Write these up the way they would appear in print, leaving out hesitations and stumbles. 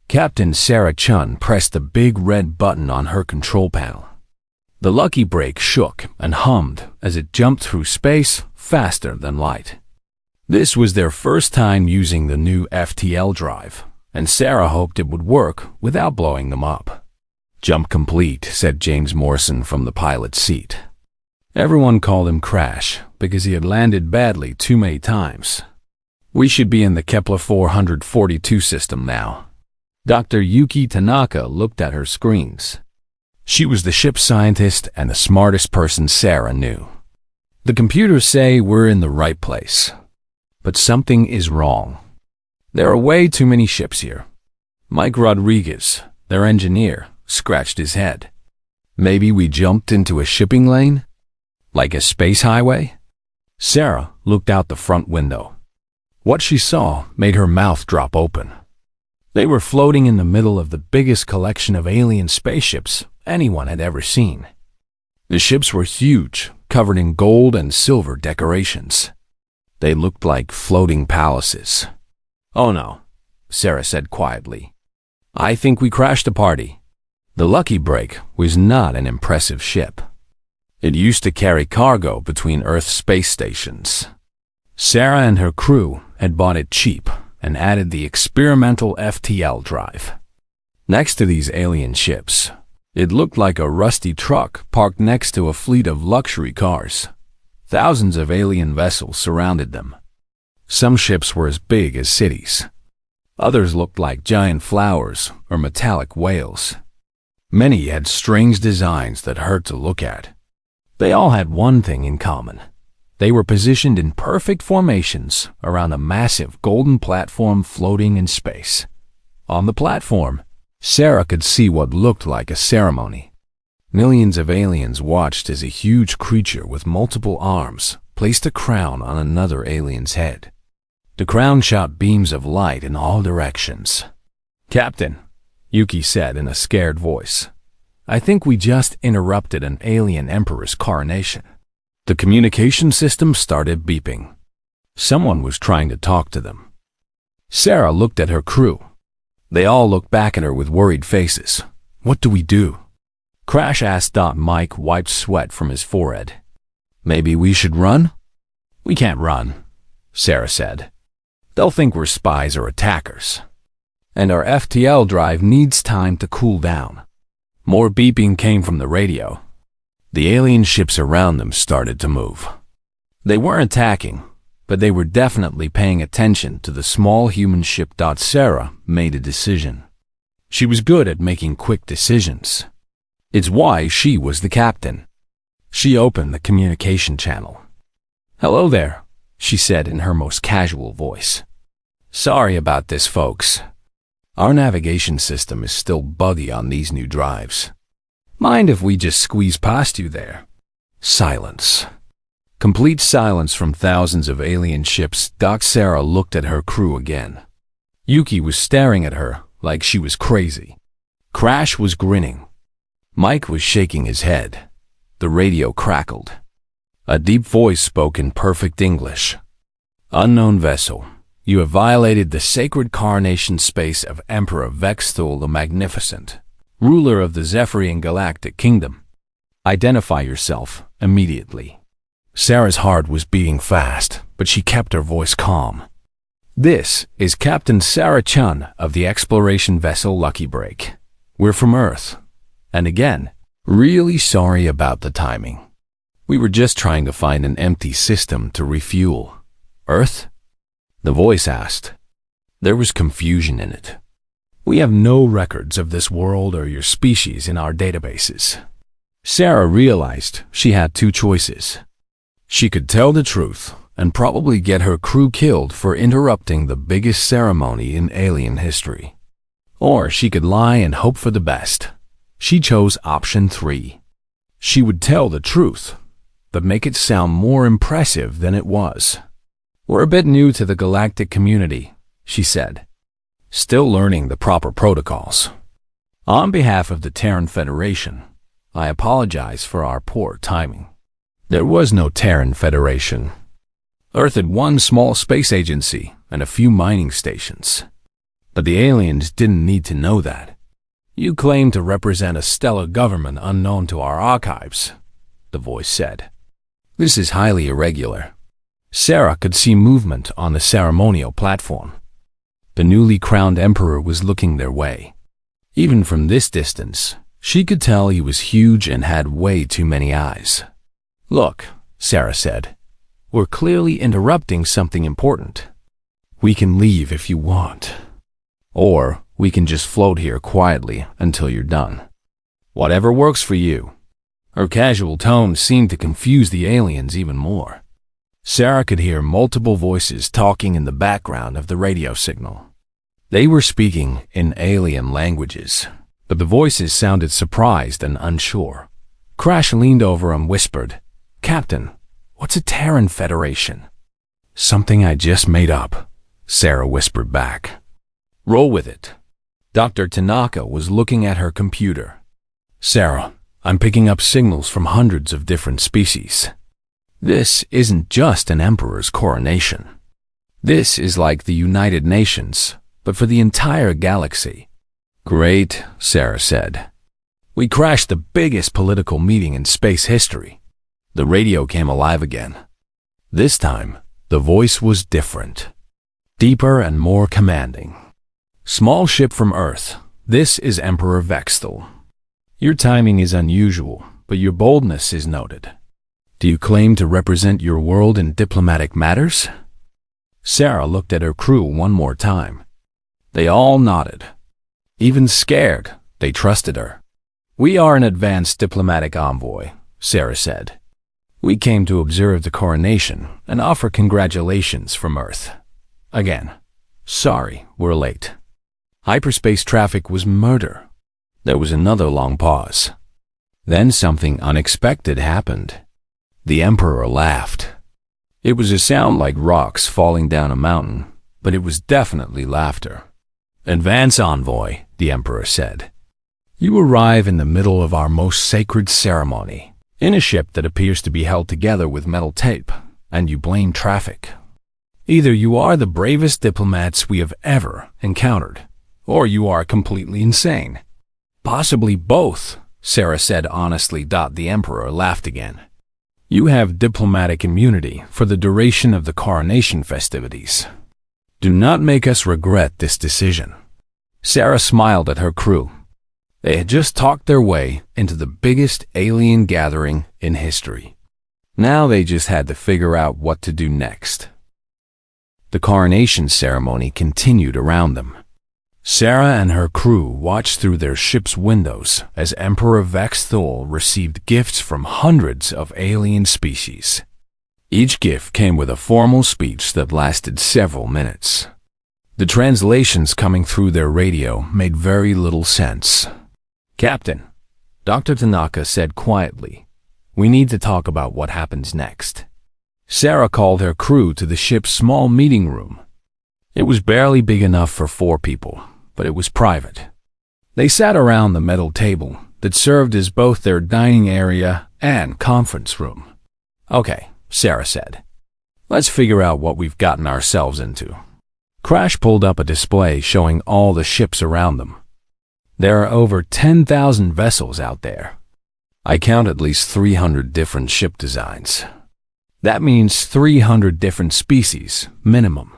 Captain Sarah Chun pressed the big red button on her control panel. The lucky brake shook and hummed as it jumped through space faster than light. This was their first time using the new FTL drive, and Sarah hoped it would work without blowing them up. "Jump complete," said James Morrison from the pilot's seat. Everyone called him Crash because he had landed badly too many times. "We should be in the Kepler 442 system now." Dr. Yuki Tanaka looked at her screens. She was the ship scientist and the smartest person Sarah knew. "The computers say we're in the right place, but something is wrong. There are way too many ships here." Mike Rodriguez, their engineer, scratched his head. "Maybe we jumped into a shipping lane? Like a space highway?" Sarah looked out the front window. What she saw made her mouth drop open. They were floating in the middle of the biggest collection of alien spaceships anyone had ever seen. The ships were huge, covered in gold and silver decorations. They looked like floating palaces. "Oh no," Sarah said quietly. "I think we crashed a party." The Lucky Break was not an impressive ship. It used to carry cargo between Earth's space stations. Sarah and her crew had bought it cheap and added the experimental FTL drive. Next to these alien ships, it looked like a rusty truck parked next to a fleet of luxury cars. Thousands of alien vessels surrounded them. Some ships were as big as cities. Others looked like giant flowers or metallic whales. Many had strange designs that hurt to look at. They all had one thing in common. They were positioned in perfect formations around a massive golden platform floating in space. On the platform, Sarah could see what looked like a ceremony. Millions of aliens watched as a huge creature with multiple arms placed a crown on another alien's head. The crown shot beams of light in all directions. "Captain," Yuki said in a scared voice, "I think we just interrupted an alien emperor's coronation." The communication system started beeping. Someone was trying to talk to them. Sarah looked at her crew. They all looked back at her with worried faces. "What do we do?" Crash asked. Mike wiped sweat from his forehead. "Maybe we should run?" "We can't run," Sarah said. "They'll think we're spies or attackers. And our FTL drive needs time to cool down." More beeping came from the radio. The alien ships around them started to move. They weren't attacking, but they were definitely paying attention to the small human ship. Sarah made a decision. She was good at making quick decisions. It's why she was the captain. She opened the communication channel. "Hello there," she said in her most casual voice. "Sorry about this, folks. Our navigation system is still buggy on these new drives. Mind if we just squeeze past you there?" Silence. Complete silence from thousands of alien ships. Sarah looked at her crew again. Yuki was staring at her like she was crazy. Crash was grinning. Mike was shaking his head. The radio crackled. A deep voice spoke in perfect English. "Unknown vessel, you have violated the sacred coronation space of Emperor Vexthul the Magnificent, ruler of the Zephyrian Galactic Kingdom. Identify yourself immediately." Sarah's heart was beating fast, but she kept her voice calm. "This is Captain Sarah Chun of the exploration vessel Lucky Break. We're from Earth. And again, really sorry about the timing. We were just trying to find an empty system to refuel." "Earth?" the voice asked. There was confusion in it. "We have no records of this world or your species in our databases." Sarah realized she had two choices. She could tell the truth and probably get her crew killed for interrupting the biggest ceremony in alien history. Or she could lie and hope for the best. She chose option 3. She would tell the truth, but make it sound more impressive than it was. "We're a bit new to the galactic community," she said. "Still learning the proper protocols. On behalf of the Terran Federation, I apologize for our poor timing." There was no Terran Federation. Earth had one small space agency and a few mining stations. But the aliens didn't need to know that. You claim to represent a stellar government unknown to our archives, the voice said. This is highly irregular. Sarah could see movement on the ceremonial platform. The newly crowned emperor was looking their way. Even from this distance, she could tell he was huge and had way too many eyes. Look, Sarah said, we're clearly interrupting something important. We can leave if you want. Or we can just float here quietly until you're done. Whatever works for you. Her casual tone seemed to confuse the aliens even more. Sarah could hear multiple voices talking in the background of the radio signal. They were speaking in alien languages, but the voices sounded surprised and unsure. Crash leaned over and whispered, Captain, what's a Terran Federation? Something I just made up, Sarah whispered back. Roll with it. Dr. Tanaka was looking at her computer. Sarah, I'm picking up signals from hundreds of different species. This isn't just an emperor's coronation. This is like the United Nations, but for the entire galaxy. Great, Sarah said. We crashed the biggest political meeting in space history. The radio came alive again. This time, the voice was different. Deeper and more commanding. Small ship from Earth, this is Emperor Vexthal. Your timing is unusual, but your boldness is noted. Do you claim to represent your world in diplomatic matters? Sarah looked at her crew one more time. They all nodded. Even scared, they trusted her. We are an advanced diplomatic envoy, Sarah said. We came to observe the coronation and offer congratulations from Earth. Again, sorry, we're late. Hyperspace traffic was murder. There was another long pause. Then something unexpected happened. The Emperor laughed. It was a sound like rocks falling down a mountain, but it was definitely laughter. Advance, envoy, the Emperor said. You arrive in the middle of our most sacred ceremony, in a ship that appears to be held together with metal tape, and you blame traffic. Either you are the bravest diplomats we have ever encountered, or you are completely insane. Possibly both, Sarah said honestly. The Emperor laughed again. You have diplomatic immunity for the duration of the coronation festivities. Do not make us regret this decision. Sarah smiled at her crew. They had just talked their way into the biggest alien gathering in history. Now they just had to figure out what to do next. The coronation ceremony continued around them. Sarah and her crew watched through their ship's windows as Emperor Vexthal received gifts from hundreds of alien species. Each gift came with a formal speech that lasted several minutes. The translations coming through their radio made very little sense. Captain, Dr. Tanaka said quietly, we need to talk about what happens next. Sarah called her crew to the ship's small meeting room. It was barely big enough for 4 people, but it was private. They sat around the metal table that served as both their dining area and conference room. Okay, Sarah said. Let's figure out what we've gotten ourselves into. Crash pulled up a display showing all the ships around them. There are over 10,000 vessels out there. I count at least 300 different ship designs. That means 300 different species, minimum.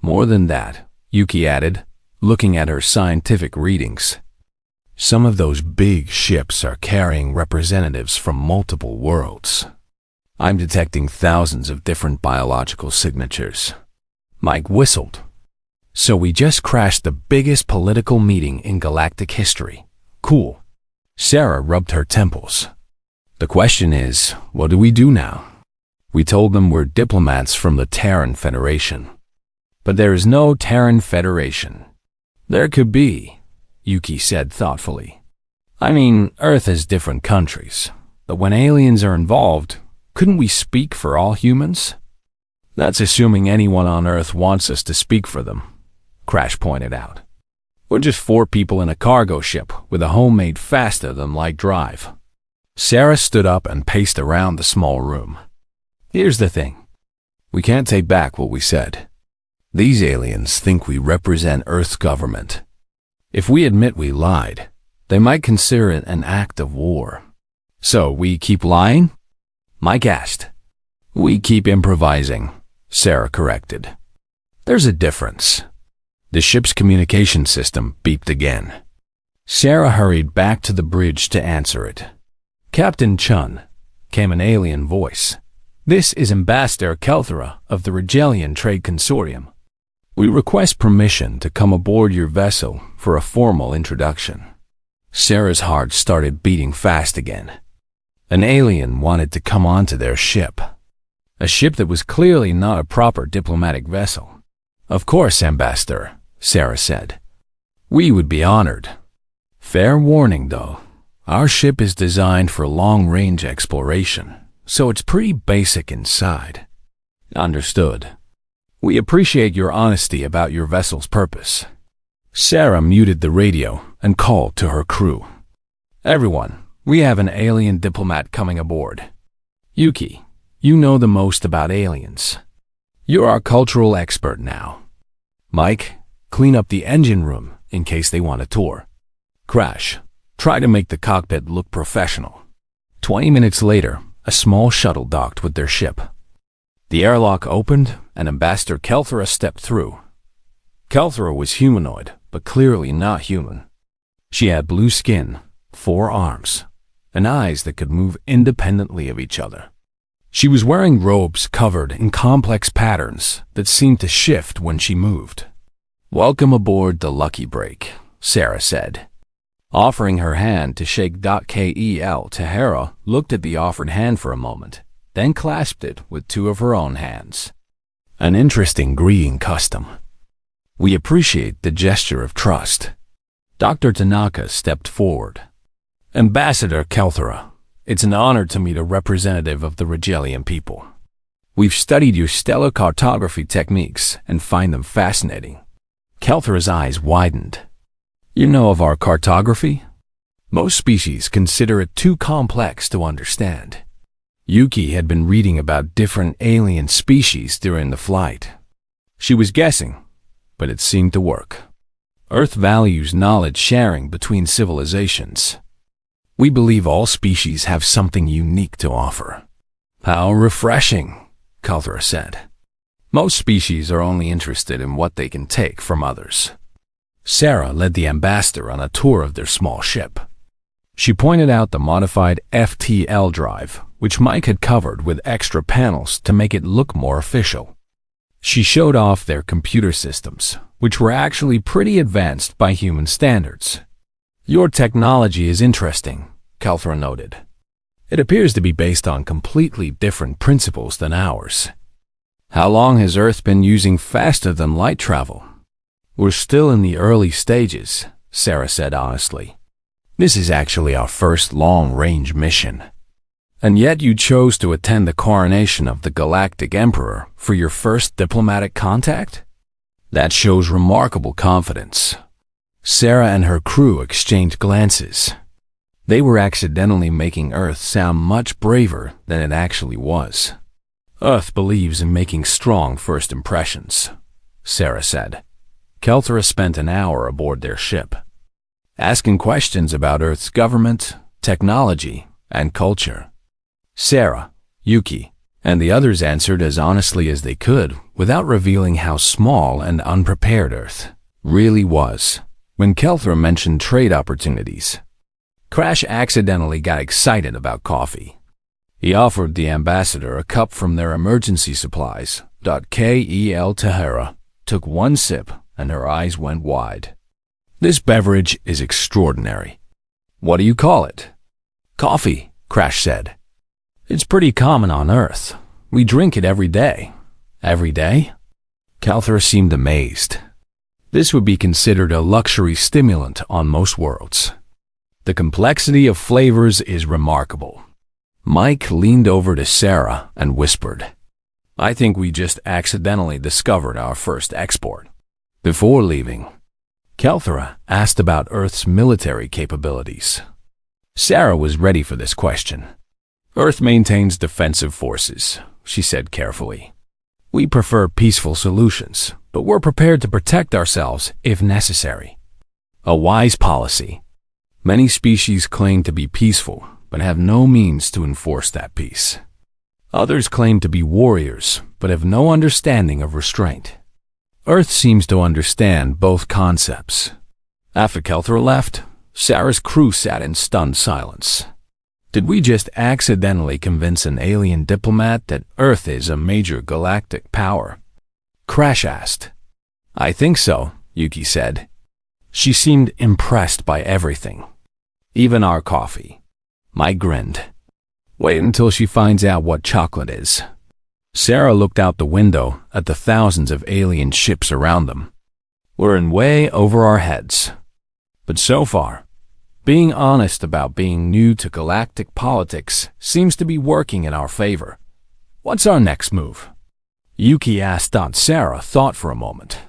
More than that, Yuki added, looking at her scientific readings. Some of those big ships are carrying representatives from multiple worlds. I'm detecting thousands of different biological signatures. Mike whistled. So we just crashed the biggest political meeting in galactic history. Cool. Sarah rubbed her temples. The question is, what do we do now? We told them we're diplomats from the Terran Federation. But there is no Terran Federation. There could be, Yuki said thoughtfully. I mean, Earth has different countries, but when aliens are involved, couldn't we speak for all humans? That's assuming anyone on Earth wants us to speak for them, Crash pointed out. We're just 4 people in a cargo ship with a homemade faster-than-light drive. Sarah stood up and paced around the small room. Here's the thing. We can't take back what we said. These aliens think we represent Earth's government. If we admit we lied, they might consider it an act of war. So we keep lying? Mike asked. We keep improvising, Sarah corrected. There's a difference. The ship's communication system beeped again. Sarah hurried back to the bridge to answer it. Captain Chun, came an alien voice. This is Ambassador Kelthera of the Regelian Trade Consortium. We request permission to come aboard your vessel for a formal introduction. Sarah's heart started beating fast again. An alien wanted to come onto their ship. A ship that was clearly not a proper diplomatic vessel. Of course, Ambassador, Sarah said. We would be honored. Fair warning, though. Our ship is designed for long-range exploration, so it's pretty basic inside. Understood. We appreciate your honesty about your vessel's purpose. Sarah muted the radio and called to her crew. Everyone, we have an alien diplomat coming aboard. Yuki, you know the most about aliens. You're our cultural expert now. Mike, clean up the engine room in case they want a tour. Crash, try to make the cockpit look professional. 20 minutes later, a small shuttle docked with their ship. The airlock opened and Ambassador Kelthera stepped through. Kelthera was humanoid, but clearly not human. She had blue skin, 4 arms, and eyes that could move independently of each other. She was wearing robes covered in complex patterns that seemed to shift when she moved. Welcome aboard the Lucky Break, Sarah said. Offering her hand to shake Kel, Tahara looked at the offered hand for a moment, then clasped it with 2 of her own hands. An interesting greeting custom. We appreciate the gesture of trust. Dr. Tanaka stepped forward. Ambassador Kelthera, it's an honor to meet a representative of the Regelian people. We've studied your stellar cartography techniques and find them fascinating. Kelthera's eyes widened. You know of our cartography? Most species consider it too complex to understand. Yuki had been reading about different alien species during the flight. She was guessing, but it seemed to work. Earth values knowledge sharing between civilizations. We believe all species have something unique to offer. How refreshing, Kelthera said. Most species are only interested in what they can take from others. Sarah led the ambassador on a tour of their small ship. She pointed out the modified FTL drive, which Mike had covered with extra panels to make it look more official. She showed off their computer systems, which were actually pretty advanced by human standards. Your technology is interesting, Kelthera noted. It appears to be based on completely different principles than ours. How long has Earth been using faster-than-light travel? We're still in the early stages, Sarah said honestly. This is actually our first long-range mission. And yet you chose to attend the coronation of the Galactic Emperor for your first diplomatic contact? That shows remarkable confidence. Sarah and her crew exchanged glances. They were accidentally making Earth sound much braver than it actually was. Earth believes in making strong first impressions, Sarah said. Kelthera spent an hour aboard their ship, asking questions about Earth's government, technology, and culture. Sarah, Yuki, and the others answered as honestly as they could without revealing how small and unprepared Earth really was. When Kelthera mentioned trade opportunities, Crash accidentally got excited about coffee. He offered the ambassador a cup from their emergency supplies. Kel Tahara took one sip and her eyes went wide. This beverage is extraordinary. What do you call it? Coffee, Crash said. It's pretty common on Earth. We drink it every day. Every day? Kelthera seemed amazed. This would be considered a luxury stimulant on most worlds. The complexity of flavors is remarkable. Mike leaned over to Sarah and whispered, I think we just accidentally discovered our first export. Before leaving, Kelthera asked about Earth's military capabilities. Sarah was ready for this question. Earth maintains defensive forces, she said carefully. We prefer peaceful solutions, but we're prepared to protect ourselves if necessary. A wise policy. Many species claim to be peaceful, but have no means to enforce that peace. Others claim to be warriors, but have no understanding of restraint. Earth seems to understand both concepts. After Kelthra left, Sarah's crew sat in stunned silence. Did we just accidentally convince an alien diplomat that Earth is a major galactic power? Crash asked. I think so, Yuki said. She seemed impressed by everything. Even our coffee. Mike grinned. Wait until she finds out what chocolate is. Sarah looked out the window at the thousands of alien ships around them. We're in way over our heads. But so far, being honest about being new to galactic politics seems to be working in our favor. What's our next move? Yuki asked. Sarah thought for a moment.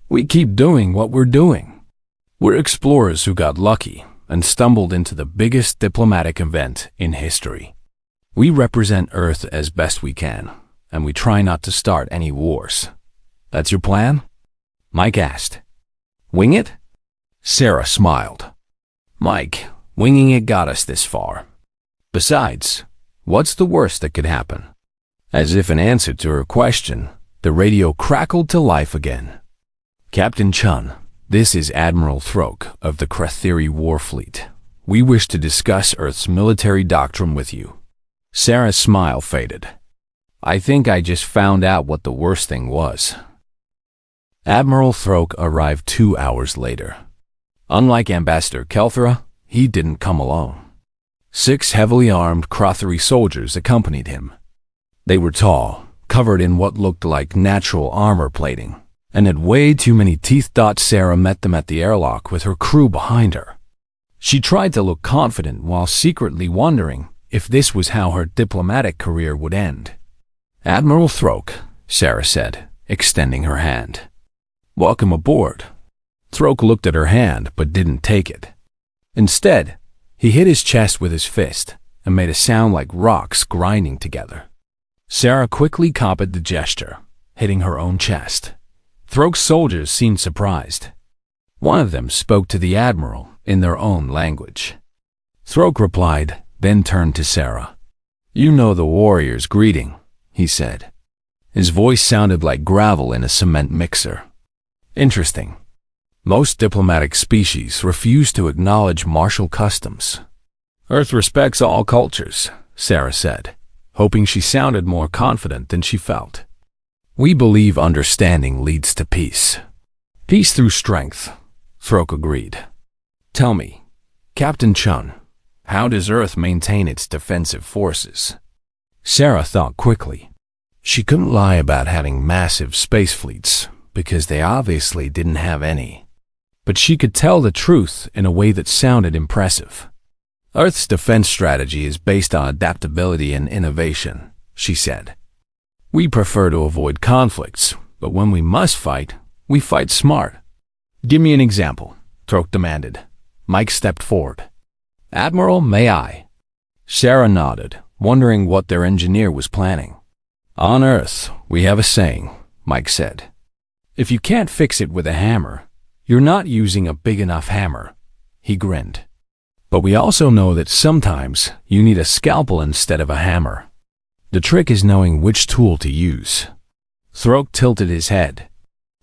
We keep doing what we're doing. We're explorers who got lucky and stumbled into the biggest diplomatic event in history. We represent Earth as best we can, and we try not to start any wars. That's your plan? Mike asked. Wing it? Sarah smiled. Mike, winging it got us this far. Besides, what's the worst that could happen? As if in answer to her question, the radio crackled to life again. Captain Chun, this is Admiral Throke of the Krathiri War Fleet. We wish to discuss Earth's military doctrine with you. Sarah's smile faded. I think I just found out what the worst thing was. Admiral Throke arrived 2 hours later. Unlike Ambassador Kelthra, he didn't come alone. 6 heavily armed Krathiri soldiers accompanied him. They were tall, covered in what looked like natural armor plating, and had way too many teeth. Sarah met them at the airlock with her crew behind her. She tried to look confident while secretly wondering if this was how her diplomatic career would end. Admiral Throke, Sarah said, extending her hand. Welcome aboard. Throke looked at her hand but didn't take it. Instead, he hit his chest with his fist and made a sound like rocks grinding together. Sarah quickly copied the gesture, hitting her own chest. Throke's soldiers seemed surprised. One of them spoke to the Admiral in their own language. Throke replied, then turned to Sarah. You know the warrior's greeting, he said. His voice sounded like gravel in a cement mixer. Interesting. Most diplomatic species refuse to acknowledge martial customs. Earth respects all cultures, Sarah said, hoping she sounded more confident than she felt. We believe understanding leads to peace. Peace through strength, Throke agreed. Tell me, Captain Chun, how does Earth maintain its defensive forces? Sarah thought quickly. She couldn't lie about having massive space fleets, because they obviously didn't have any. But she could tell the truth in a way that sounded impressive. Earth's defense strategy is based on adaptability and innovation, she said. We prefer to avoid conflicts, but when we must fight, we fight smart. Give me an example, Throke demanded. Mike stepped forward. Admiral, may I? Sarah nodded, wondering what their engineer was planning. On Earth, we have a saying, Mike said. If you can't fix it with a hammer, you're not using a big enough hammer. He grinned. But we also know that sometimes you need a scalpel instead of a hammer. The trick is knowing which tool to use. Throke tilted his head.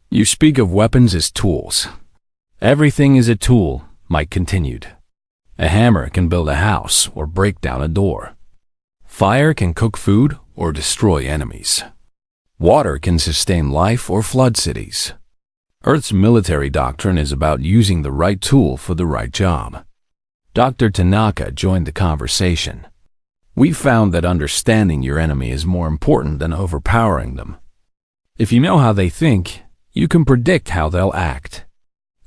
You speak of weapons as tools. Everything is a tool, Mike continued. A hammer can build a house or break down a door. Fire can cook food or destroy enemies. Water can sustain life or flood cities. Earth's military doctrine is about using the right tool for the right job. Dr. Tanaka joined the conversation. We found that understanding your enemy is more important than overpowering them. If you know how they think, you can predict how they'll act.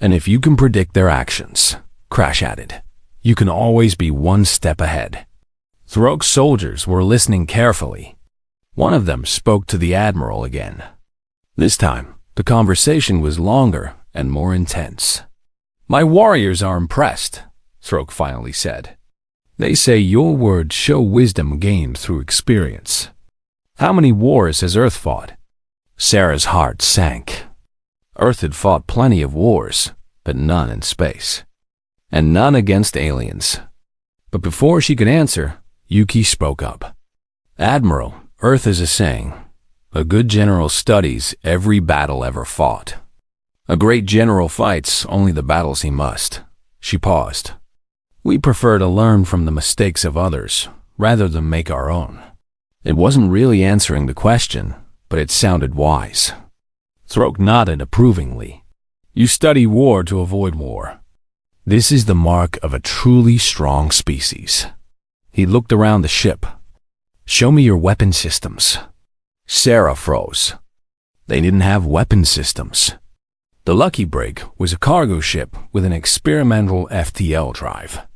And if you can predict their actions, Crash added, you can always be one step ahead. Throke's soldiers were listening carefully. One of them spoke to the Admiral again. This time, the conversation was longer and more intense. My warriors are impressed, Throke finally said. They say your words show wisdom gained through experience. How many wars has Earth fought? Sarah's heart sank. Earth had fought plenty of wars, but none in space. And none against aliens. But before she could answer, Yuki spoke up. "Admiral, Earth has a saying. A good general studies every battle ever fought. A great general fights only the battles he must." She paused. "We prefer to learn from the mistakes of others, rather than make our own." It wasn't really answering the question, but it sounded wise. Throke nodded approvingly. "You study war to avoid war. This is the mark of a truly strong species." He looked around the ship. "Show me your weapon systems." Sarah froze. They didn't have weapon systems. The Lucky Break was a cargo ship with an experimental FTL drive.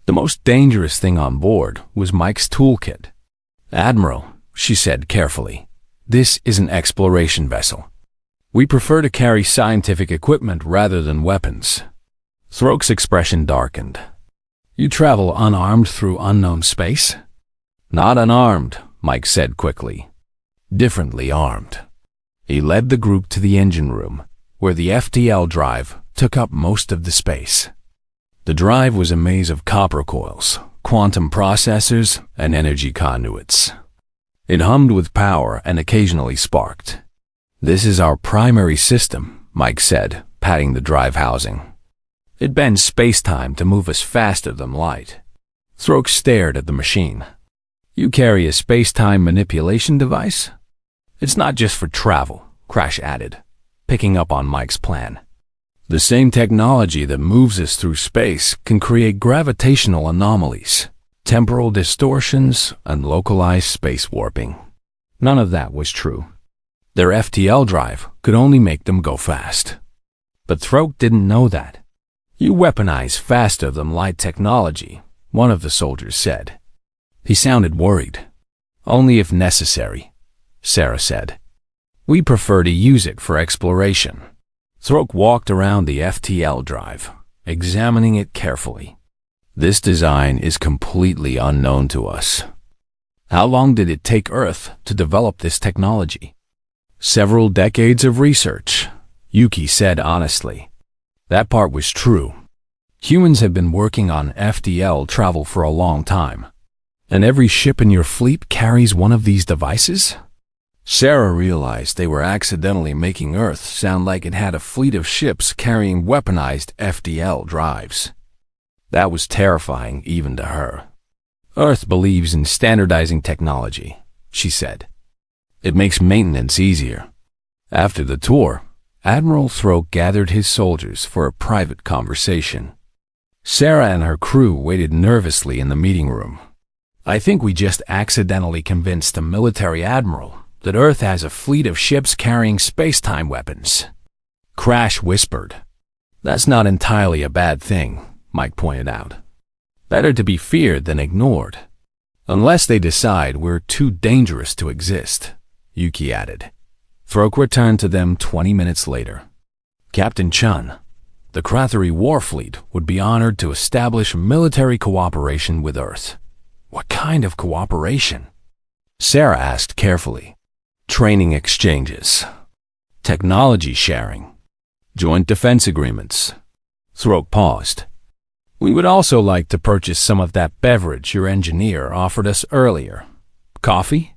The most dangerous thing on board was Mike's toolkit. "Admiral," she said carefully, "this is an exploration vessel. We prefer to carry scientific equipment rather than weapons." Throke's expression darkened. "You travel unarmed through unknown space?" "Not unarmed," Mike said quickly. "Differently armed." He led the group to the engine room, where the FTL drive took up most of the space. The drive was a maze of copper coils, quantum processors, and energy conduits. It hummed with power and occasionally sparked. "This is our primary system," Mike said, patting the drive housing. "It bends space-time to move us faster than light." Throke stared at the machine. "You carry a space-time manipulation device?" "It's not just for travel," Crash added, picking up on Mike's plan. "The same technology that moves us through space can create gravitational anomalies, temporal distortions, and localized space warping." None of that was true. Their FTL drive could only make them go fast. But Throke didn't know that. "You weaponize faster than light technology," one of the soldiers said. He sounded worried. "Only if necessary," Sarah said. "We prefer to use it for exploration." Throke walked around the FTL drive, examining it carefully. "This design is completely unknown to us." "How long did it take Earth to develop this technology?" "Several decades of research," Yuki said honestly. That part was true. Humans have been working on FTL travel for a long time. "And every ship in your fleet carries one of these devices?" Sarah realized they were accidentally making Earth sound like it had a fleet of ships carrying weaponized FTL drives. That was terrifying even to her. "Earth believes in standardizing technology," she said. "It makes maintenance easier." After the tour, Admiral Throke gathered his soldiers for a private conversation. Sarah and her crew waited nervously in the meeting room. "I think we just accidentally convinced a military admiral that Earth has a fleet of ships carrying space-time weapons," Crash whispered. "That's not entirely a bad thing," Mike pointed out. "Better to be feared than ignored. Unless they decide we're too dangerous to exist," Yuki added. Throke returned to them 20 minutes later. "Captain Chun, the Krathari War Fleet would be honored to establish military cooperation with Earth." "What kind of cooperation?" Sarah asked carefully. "Training exchanges, technology sharing, joint defense agreements." Throke paused. "We would also like to purchase some of that beverage your engineer offered us earlier." "Coffee?"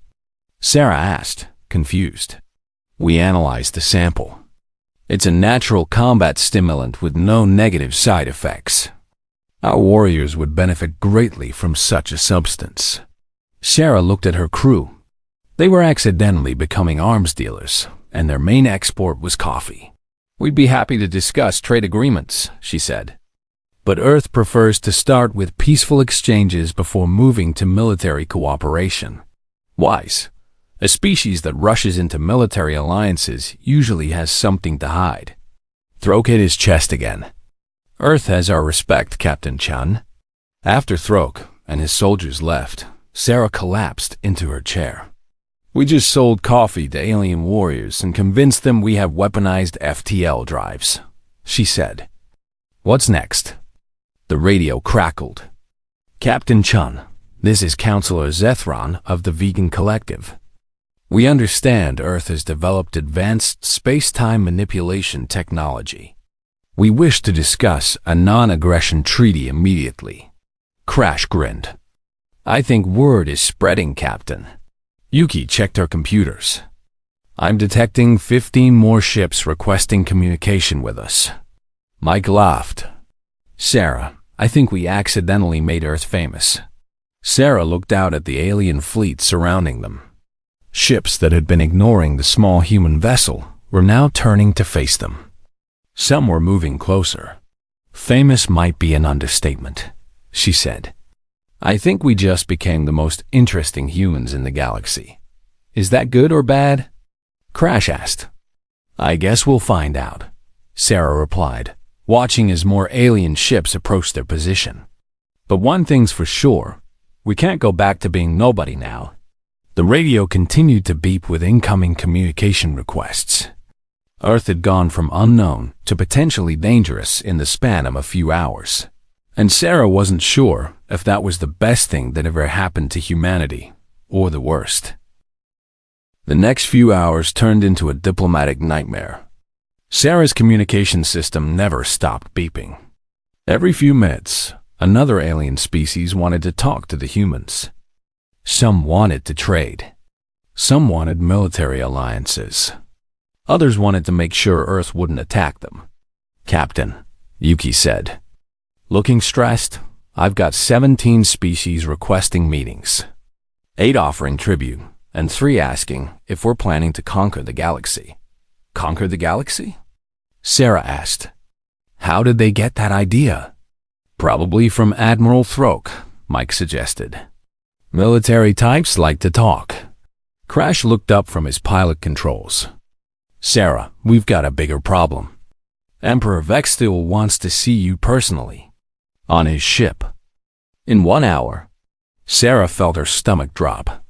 Sarah asked, confused. "We analyzed the sample. It's a natural combat stimulant with no negative side effects. Our warriors would benefit greatly from such a substance." Sarah looked at her crew. They were accidentally becoming arms dealers, and their main export was coffee. "We'd be happy to discuss trade agreements," she said. "But Earth prefers to start with peaceful exchanges before moving to military cooperation." "Wise. A species that rushes into military alliances usually has something to hide." Throke hit his chest again. "Earth has our respect, Captain Chun." After Throke and his soldiers left, Sarah collapsed into her chair. "We just sold coffee to alien warriors and convinced them we have weaponized FTL drives," she said. "What's next?" The radio crackled. "Captain Chun, this is Counselor Zethron of the Vegan Collective. We understand Earth has developed advanced space-time manipulation technology. We wish to discuss a non-aggression treaty immediately. Crash grinned. I think word is spreading, Captain. Yuki checked her computers. I'm detecting 15 more ships requesting communication with us. Mike laughed. Sarah, I think we accidentally made Earth famous. Sarah looked out at the alien fleet surrounding them. Ships that had been ignoring the small human vessel were now turning to face them. Some were moving closer. Famous might be an understatement, she said. I think we just became the most interesting humans in the galaxy. Is that good or bad? Crash asked. I guess we'll find out, Sarah replied, watching as more alien ships approached their position. But one thing's for sure, we can't go back to being nobody now. The radio continued to beep with incoming communication requests. Earth had gone from unknown to potentially dangerous in the span of a few hours. And Sarah wasn't sure if that was the best thing that ever happened to humanity, or the worst. The next few hours turned into a diplomatic nightmare. Sarah's communication system never stopped beeping. Every few minutes, another alien species wanted to talk to the humans. Some wanted to trade. Some wanted military alliances. Others wanted to make sure Earth wouldn't attack them. Captain, Yuki said. Looking stressed, I've got 17 species requesting meetings. 8 offering tribute, and 3 asking if we're planning to conquer the galaxy. Conquer the galaxy? Sarah asked. How did they get that idea? Probably from Admiral Throke, Mike suggested. Military types like to talk. Crash looked up from his pilot controls. Sarah, we've got a bigger problem. Emperor Vextil wants to see you personally. On his ship. In 1 hour. Sarah felt her stomach drop.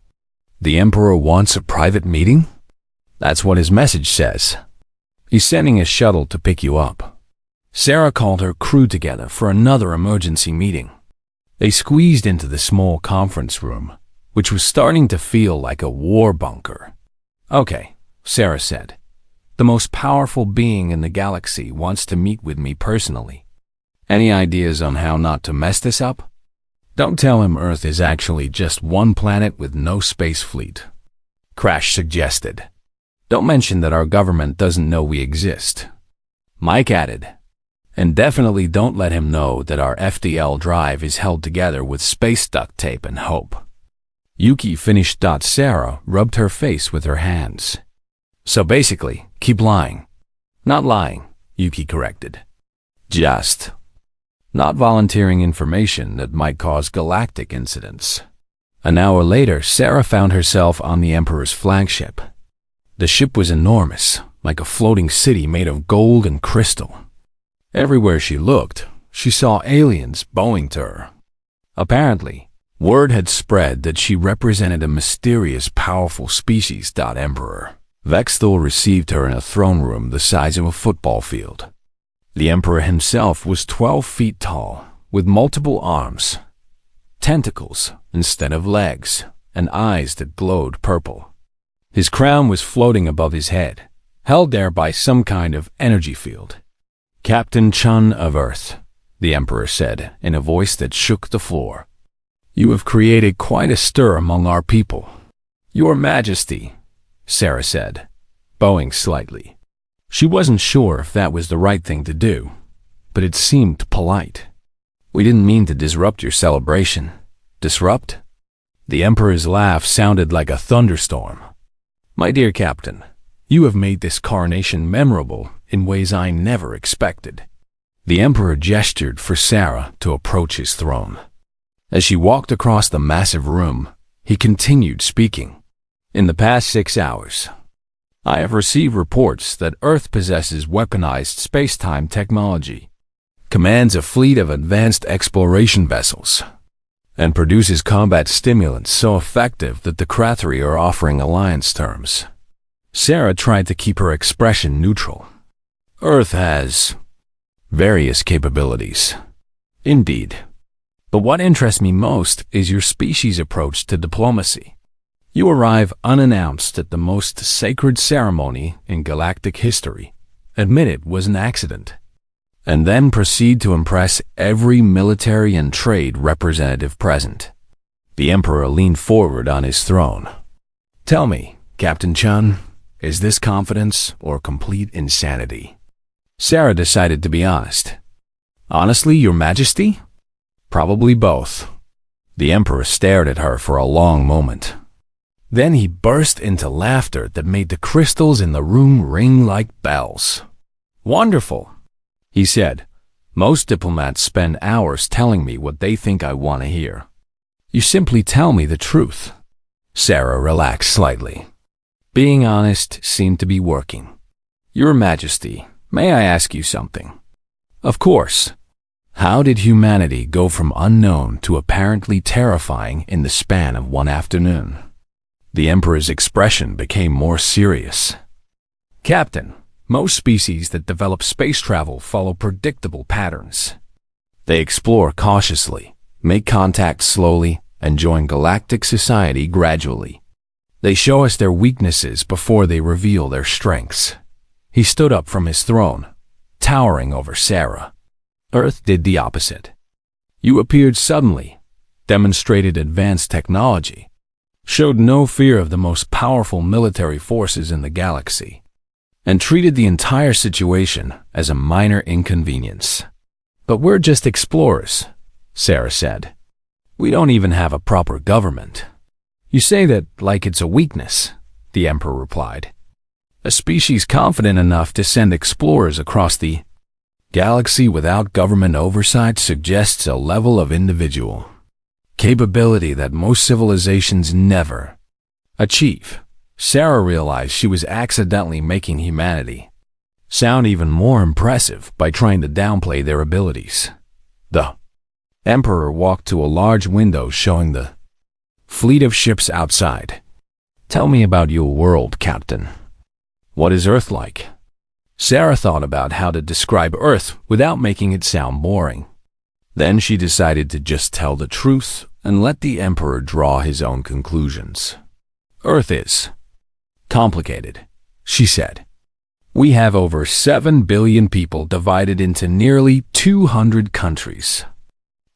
The Emperor wants a private meeting? That's what his message says. He's sending a shuttle to pick you up. Sarah called her crew together for another emergency meeting. They squeezed into the small conference room, which was starting to feel like a war bunker. Okay, Sarah said. The most powerful being in the galaxy wants to meet with me personally. Any ideas on how not to mess this up? Don't tell him Earth is actually just one planet with no space fleet. Crash suggested. Don't mention that our government doesn't know we exist. Mike added. And definitely don't let him know that our FDL drive is held together with space duct tape and hope. Yuki finished. Sarah rubbed her face with her hands. So basically, keep lying. Not lying, Yuki corrected. Just not volunteering information that might cause galactic incidents. An hour later, Sarah found herself on the Emperor's flagship. The ship was enormous, like a floating city made of gold and crystal. Everywhere she looked, she saw aliens bowing to her. Apparently, word had spread that she represented a mysterious, powerful species. Emperor Vexthal received her in a throne room the size of a football field. The Emperor himself was 12 feet tall, with multiple arms, tentacles instead of legs, and eyes that glowed purple. His crown was floating above his head, held there by some kind of energy field. Captain Chun of Earth, the Emperor said in a voice that shook the floor. You have created quite a stir among our people. Your Majesty, Sarah said, bowing slightly. She wasn't sure if that was the right thing to do, but it seemed polite. We didn't mean to disrupt your celebration. Disrupt? The Emperor's laugh sounded like a thunderstorm. My dear Captain, you have made this coronation memorable in ways I never expected. The Emperor gestured for Sarah to approach his throne. As she walked across the massive room, he continued speaking. In the past 6 hours, I have received reports that Earth possesses weaponized space-time technology, commands a fleet of advanced exploration vessels, and produces combat stimulants so effective that the Krathri are offering alliance terms. Sarah tried to keep her expression neutral. Earth has various capabilities. Indeed. But what interests me most is your species' approach to diplomacy. You arrive unannounced at the most sacred ceremony in galactic history, admit it was an accident, and then proceed to impress every military and trade representative present. The Emperor leaned forward on his throne. Tell me, Captain Chun, is this confidence or complete insanity? Sarah decided to be honest. Honestly, Your Majesty? Probably both. The Emperor stared at her for a long moment. Then he burst into laughter that made the crystals in the room ring like bells. Wonderful, he said. Most diplomats spend hours telling me what they think I want to hear. You simply tell me the truth. Sarah relaxed slightly. Being honest seemed to be working. Your Majesty, may I ask you something? Of course. How did humanity go from unknown to apparently terrifying in the span of one afternoon? The Emperor's expression became more serious. Captain, most species that develop space travel follow predictable patterns. They explore cautiously, make contact slowly, and join galactic society gradually. They show us their weaknesses before they reveal their strengths. He stood up from his throne, towering over Sarah. Earth did the opposite. You appeared suddenly, demonstrated advanced technology, showed no fear of the most powerful military forces in the galaxy, and treated the entire situation as a minor inconvenience. But we're just explorers, Sarah said. We don't even have a proper government. You say that like it's a weakness, the Emperor replied. A species confident enough to send explorers across the galaxy without government oversight suggests a level of individual capability that most civilizations never achieve. Sarah realized she was accidentally making humanity sound even more impressive by trying to downplay their abilities. The Emperor walked to a large window showing the fleet of ships outside. Tell me about your world, Captain. What is Earth like? Sarah thought about how to describe Earth without making it sound boring. Then she decided to just tell the truth and let the Emperor draw his own conclusions. Earth is complicated, she said. We have over 7 billion people divided into nearly 200 countries.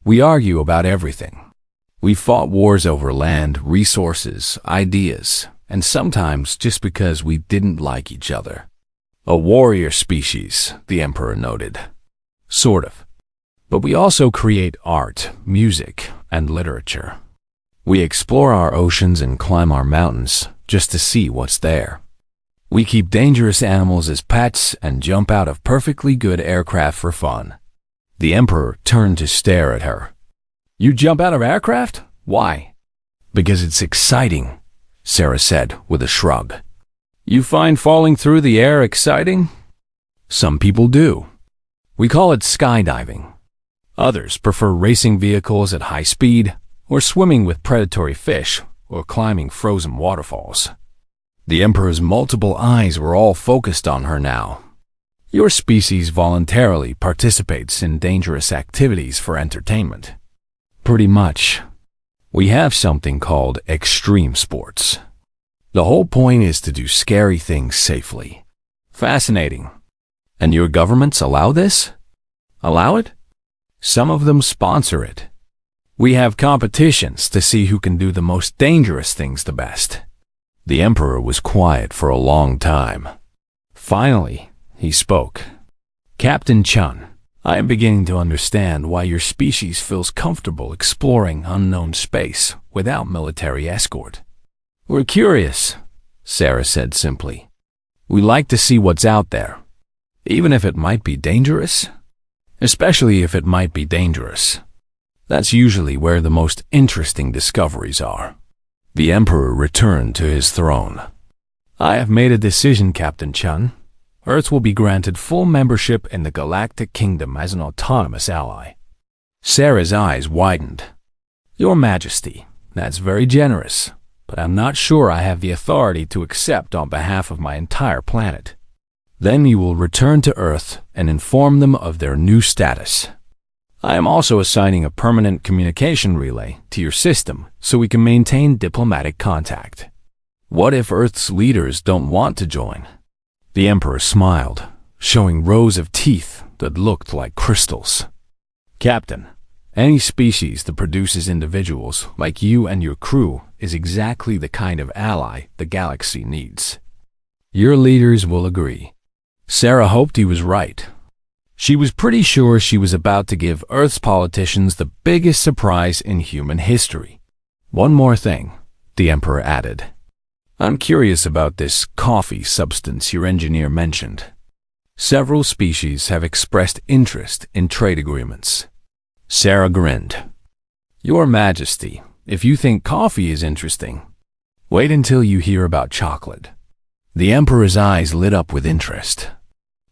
We argue about everything. We fought wars over land, resources, ideas, and sometimes just because we didn't like each other. A warrior species, the Emperor noted. Sort of. But we also create art, music, and literature. We explore our oceans and climb our mountains just to see what's there. We keep dangerous animals as pets and jump out of perfectly good aircraft for fun. The Emperor turned to stare at her. You jump out of aircraft? Why? Because it's exciting, Sarah said with a shrug. You find falling through the air exciting? Some people do. We call it skydiving. Others prefer racing vehicles at high speed, or swimming with predatory fish, or climbing frozen waterfalls. The Emperor's multiple eyes were all focused on her now. Your species voluntarily participates in dangerous activities for entertainment. Pretty much. We have something called extreme sports. The whole point is to do scary things safely. Fascinating. And your governments allow this? Allow it? Some of them sponsor it. We have competitions to see who can do the most dangerous things the best. The Emperor was quiet for a long time. Finally, he spoke. Captain Chun, I am beginning to understand why your species feels comfortable exploring unknown space without military escort. We're curious, Sarah said simply. We like to see what's out there, even if it might be dangerous. Especially if it might be dangerous. That's usually where the most interesting discoveries are. The Emperor returned to his throne. I have made a decision, Captain Chun. Earth will be granted full membership in the Galactic Kingdom as an autonomous ally. Sarah's eyes widened. Your Majesty, that's very generous, but I'm not sure I have the authority to accept on behalf of my entire planet. Then you will return to Earth and inform them of their new status. I am also assigning a permanent communication relay to your system so we can maintain diplomatic contact. What if Earth's leaders don't want to join? The Emperor smiled, showing rows of teeth that looked like crystals. Captain, any species that produces individuals like you and your crew is exactly the kind of ally the galaxy needs. Your leaders will agree. Sarah hoped he was right. She was pretty sure she was about to give Earth's politicians the biggest surprise in human history. One more thing, the Emperor added. I'm curious about this coffee substance your engineer mentioned. Several species have expressed interest in trade agreements. Sarah grinned. Your Majesty, if you think coffee is interesting, wait until you hear about chocolate. The Emperor's eyes lit up with interest,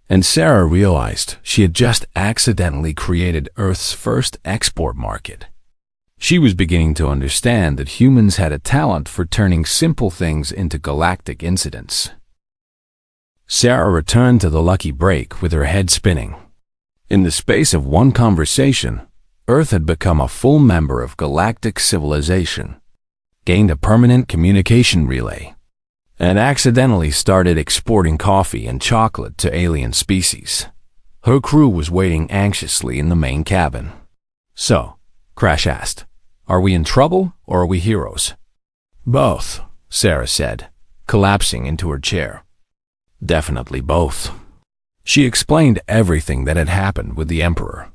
and Sarah realized she had just accidentally created Earth's first export market. She was beginning to understand that humans had a talent for turning simple things into galactic incidents. Sarah returned to the lucky break with her head spinning. In the space of one conversation, Earth had become a full member of galactic civilization, gained a permanent communication relay, and accidentally started exporting coffee and chocolate to alien species. Her crew was waiting anxiously in the main cabin. So, Crash asked, are we in trouble or are we heroes? Both, Sarah said, collapsing into her chair. Definitely both. She explained everything that had happened with the Emperor.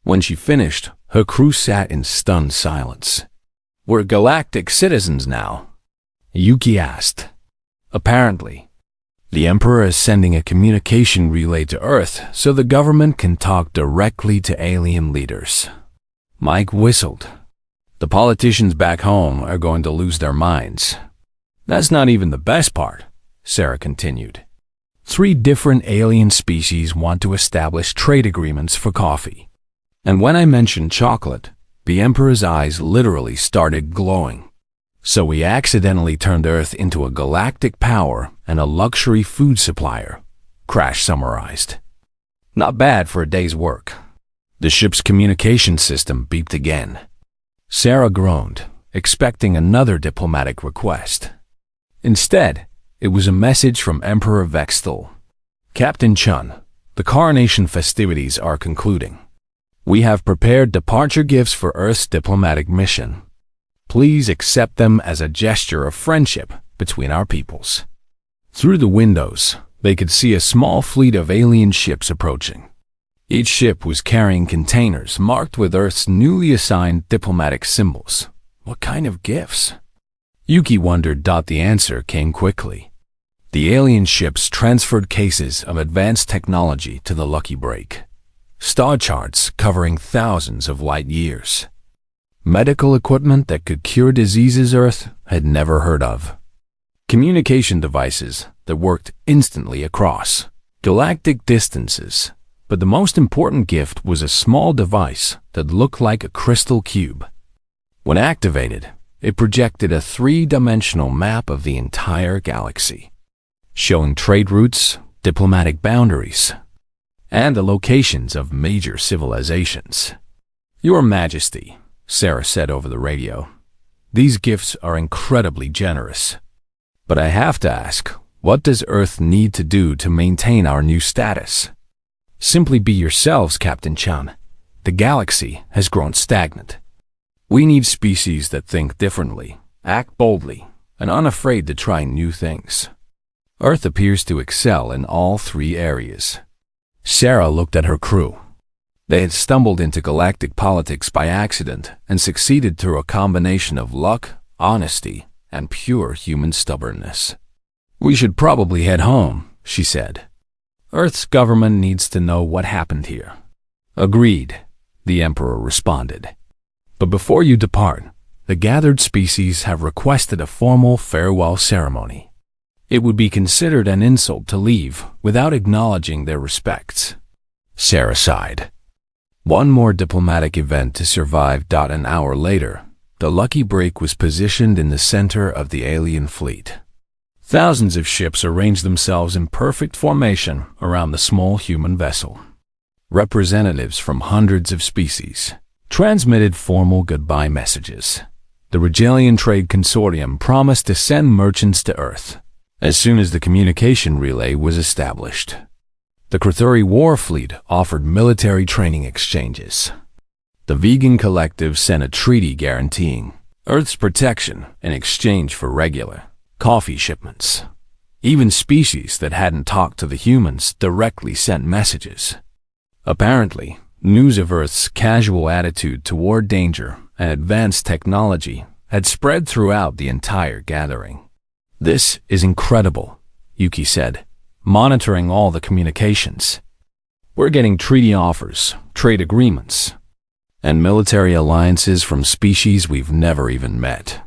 When she finished, her crew sat in stunned silence. We're galactic citizens now, Yuki asked. Apparently, the Emperor is sending a communication relay to Earth so the government can talk directly to alien leaders. Mike whistled. The politicians back home are going to lose their minds. That's not even the best part, Sarah continued. 3 different alien species want to establish trade agreements for coffee. And when I mentioned chocolate, the Emperor's eyes literally started glowing. So we accidentally turned Earth into a galactic power and a luxury food supplier, Crash summarized. Not bad for a day's work. The ship's communication system beeped again. Sarah groaned, expecting another diplomatic request. Instead, it was a message from Emperor Vextal. Captain Chun, the coronation festivities are concluding. We have prepared departure gifts for Earth's diplomatic mission. Please accept them as a gesture of friendship between our peoples. Through the windows, they could see a small fleet of alien ships approaching. Each ship was carrying containers marked with Earth's newly assigned diplomatic symbols. What kind of gifts? Yuki wondered. The answer came quickly. The alien ships transferred cases of advanced technology to the lucky break. Star charts covering thousands of light years. Medical equipment that could cure diseases Earth had never heard of. Communication devices that worked instantly across galactic distances. But the most important gift was a small device that looked like a crystal cube. When activated, it projected a 3-dimensional map of the entire galaxy, showing trade routes, diplomatic boundaries, and the locations of major civilizations. Your Majesty, Sarah said over the radio, these gifts are incredibly generous. But I have to ask, what does Earth need to do to maintain our new status? Simply be yourselves, Captain Chun. The galaxy has grown stagnant. We need species that think differently, act boldly, and unafraid to try new things. Earth appears to excel in all 3 areas. Sarah looked at her crew. They had stumbled into galactic politics by accident and succeeded through a combination of luck, honesty, and pure human stubbornness. We should probably head home, she said. Earth's government needs to know what happened here. Agreed, the Emperor responded. But before you depart, the gathered species have requested a formal farewell ceremony. It would be considered an insult to leave without acknowledging their respects. Sarah sighed. One more diplomatic event to survive. An hour later, the lucky break was positioned in the center of the alien fleet. Thousands of ships arranged themselves in perfect formation around the small human vessel. Representatives from hundreds of species transmitted formal goodbye messages. the Regalian Trade Consortium promised to send merchants to Earth as soon as the communication relay was established. The Krathuri War Fleet offered military training exchanges. The vegan collective sent a treaty guaranteeing Earth's protection in exchange for regular coffee shipments. Even species that hadn't talked to the humans directly sent messages. Apparently, news of Earth's casual attitude toward danger and advanced technology had spread throughout the entire gathering. "This is incredible," Yuki said, monitoring all the communications. "We're getting treaty offers, trade agreements, and military alliances from species we've never even met.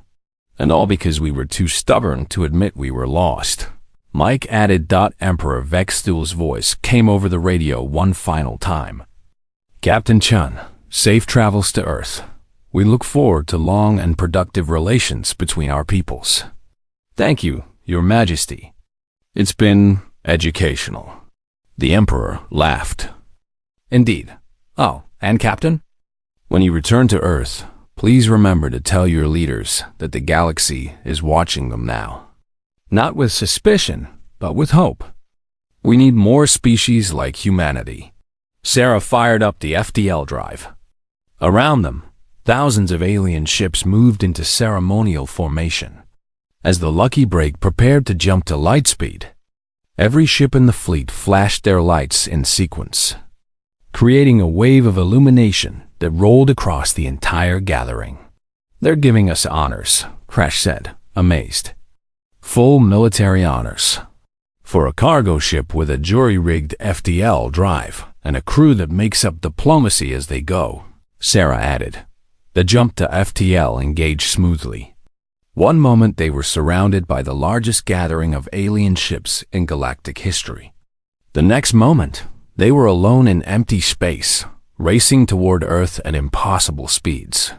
And all because we were too stubborn to admit we were lost." Mike added. Emperor Vextul's voice came over the radio one final time. "Captain Chun, safe travels to Earth. We look forward to long and productive relations between our peoples." "Thank you, Your Majesty. It's been educational." The Emperor laughed. "Indeed. Oh, and Captain? When you return to Earth, please remember to tell your leaders that the galaxy is watching them now. Not with suspicion, but with hope. We need more species like humanity." Sarah fired up the FTL drive. Around them, thousands of alien ships moved into ceremonial formation. As the Lucky Break prepared to jump to light speed, every ship in the fleet flashed their lights in sequence, creating a wave of illumination that rolled across the entire gathering. "They're giving us honors," Crash said, amazed. "Full military honors. For a cargo ship with a jury-rigged FTL drive and a crew that makes up diplomacy as they go," Sarah added. The jump to FTL engaged smoothly. One moment they were surrounded by the largest gathering of alien ships in galactic history. The next moment, they were alone in empty space, racing toward Earth at impossible speeds.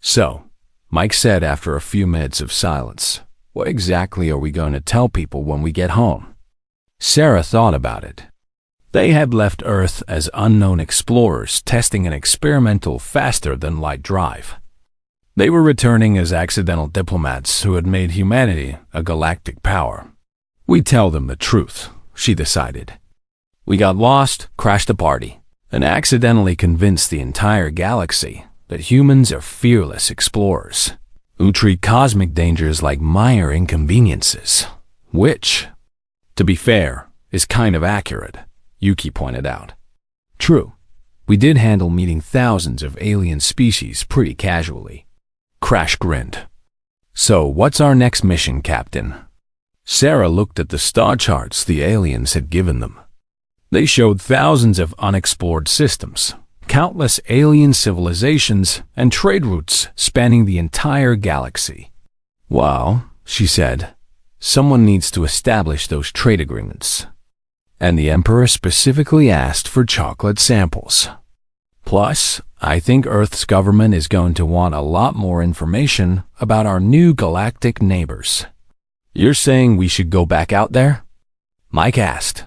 "So," Mike said after a few minutes of silence, "what exactly are we going to tell people when we get home?" Sarah thought about it. They had left Earth as unknown explorers testing an experimental faster-than-light drive. They were returning as accidental diplomats who had made humanity a galactic power. "We tell them the truth," she decided. "We got lost, crashed a party, and accidentally convinced the entire galaxy that humans are fearless explorers who treat cosmic dangers like minor inconveniences, which, to be fair, is kind of accurate," Yuki pointed out. "True, we did handle meeting thousands of alien species pretty casually." Crash grinned. "So what's our next mission, Captain?" Sarah looked at the star charts the aliens had given them. They showed thousands of unexplored systems, countless alien civilizations, and trade routes spanning the entire galaxy. "Well," she said, "someone needs to establish those trade agreements." And the Emperor specifically asked for chocolate samples. "Plus, I think Earth's government is going to want a lot more information about our new galactic neighbors." "You're saying we should go back out there?" Mike asked.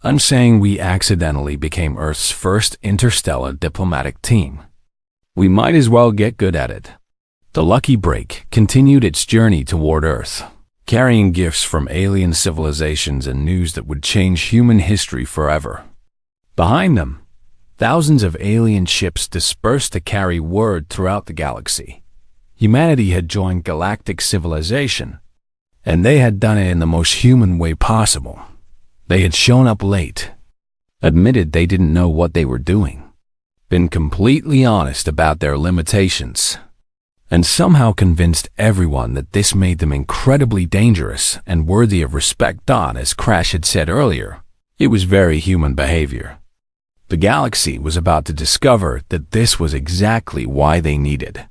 "I'm saying we accidentally became Earth's first interstellar diplomatic team. We might as well get good at it." The Lucky Break continued its journey toward Earth, carrying gifts from alien civilizations and news that would change human history forever. Behind them, thousands of alien ships dispersed to carry word throughout the galaxy. Humanity had joined galactic civilization, and they had done it in the most human way possible. They had shown up late, admitted they didn't know what they were doing, been completely honest about their limitations, and somehow convinced everyone that this made them incredibly dangerous and worthy of respect. As Crash had said earlier, it was very human behavior. The galaxy was about to discover that this was exactly why they needed